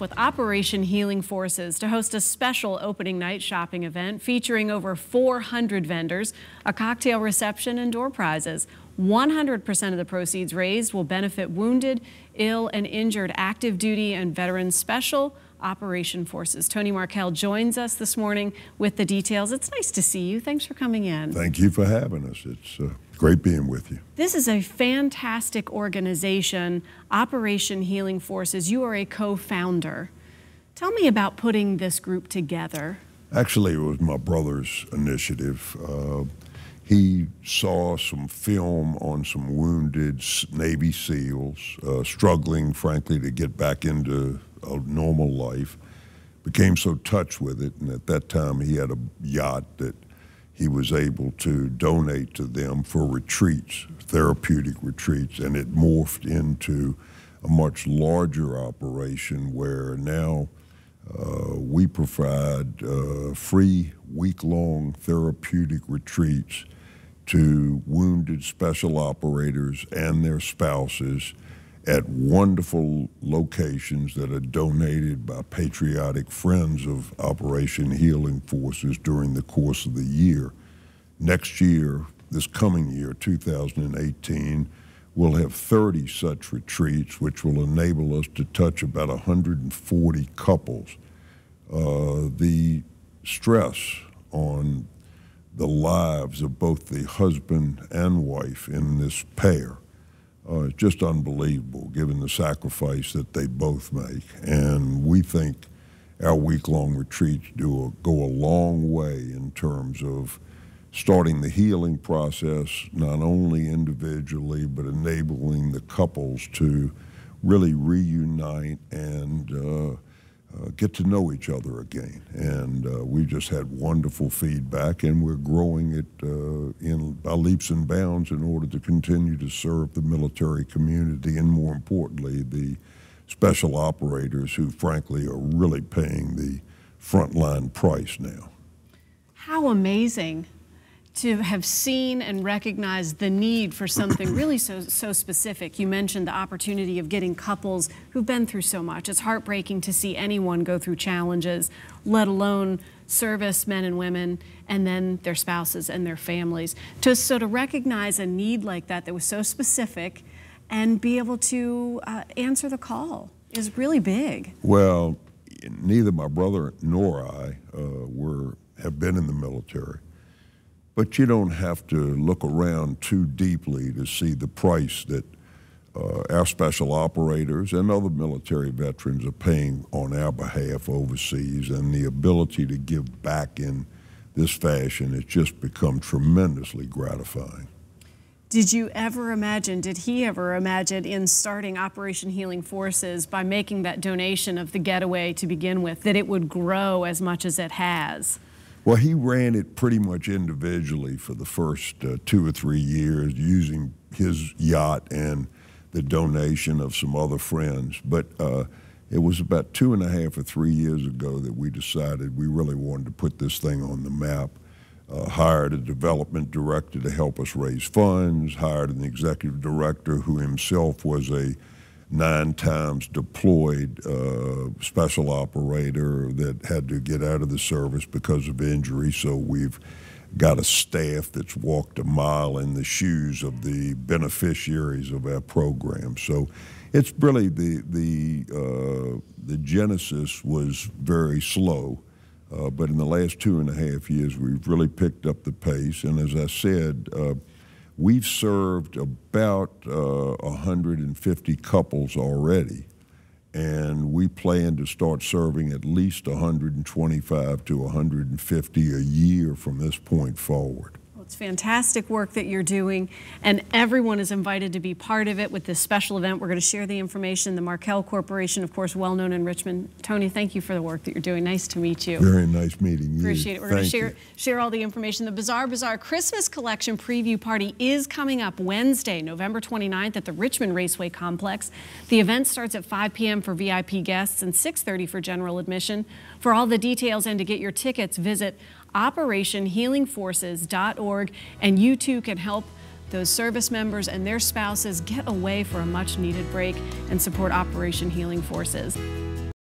With Operation Healing Forces to host a special opening night shopping event featuring over 400 vendors, a cocktail reception, and door prizes. 100% of the proceeds raised will benefit wounded, ill, and injured active duty and veterans Special Operation Forces. Tony Markell joins us this morning with the details. It's nice to see you. Thanks for coming in. Thank you for having us. It's great being with you. This is a fantastic organization, Operation Healing Forces. You are a co-founder. Tell me about putting this group together. Actually, it was my brother's initiative. He saw some film on some wounded Navy SEALs struggling, frankly, to get back into a normal life. Became so touched with it, and at that time he had a yacht that he was able to donate to them for retreats, therapeutic retreats, and it morphed into a much larger operation where now we provide free week-long therapeutic retreats to wounded special operators and their spouses at wonderful locations that are donated by patriotic friends of Operation Healing Forces during the course of the year. Next year, this coming year, 2018, we'll have 30 such retreats, which will enable us to touch about 140 couples. The stress on the lives of both the husband and wife in this pair it's just unbelievable, given the sacrifice that they both make. And we think our week-long retreats go a long way in terms of starting the healing process, not only individually, but enabling the couples to really reunite and get to know each other again. And we just had wonderful feedback, and we're growing it by leaps and bounds in order to continue to serve the military community and, more importantly, the special operators who, frankly, are really paying the frontline price now. How amazing to have seen and recognized the need for something really so specific. You mentioned the opportunity of getting couples who've been through so much. It's heartbreaking to see anyone go through challenges, let alone service men and women, and then their spouses and their families. To recognize a need like that that was so specific and be able to answer the call is really big. Well, neither my brother nor I have been in the military. But you don't have to look around too deeply to see the price that our special operators and other military veterans are paying on our behalf overseas, and the ability to give back in this fashion has just become tremendously gratifying. Did you ever imagine, did he ever imagine in starting Operation Healing Forces by making that donation of the getaway to begin with, that it would grow as much as it has? Well, he ran it pretty much individually for the first 2 or 3 years, using his yacht and the donation of some other friends. But it was about 2.5 or 3 years ago that we decided we really wanted to put this thing on the map. Hired a development director to help us raise funds, hired an executive director who himself was a 9 times deployed special operator that had to get out of the service because of injury. So we've got a staff that's walked a mile in the shoes of the beneficiaries of our program. So it's really the genesis was very slow, but in the last 2.5 years we've really picked up the pace. And as I said, we've served about 150 couples already, and we plan to start serving at least 125 to 150 a year from this point forward. Well, it's fantastic work that you're doing, and everyone is invited to be part of it with this special event. We're going to share the information. The Markell Corporation, of course, well known in Richmond. Tony, thank you for the work that you're doing. Nice to meet you. Very nice meeting you. Appreciate it. We're going to share all the information. The Bazaar Christmas Collection Preview Party is coming up Wednesday, November 29th at the Richmond Raceway Complex. The event starts at 5 p.m. for VIP guests and 6:30 for general admission. For all the details and to get your tickets, visit OperationHealingForces.org, and you too can help those service members and their spouses get away for a much-needed break and support Operation Healing Forces.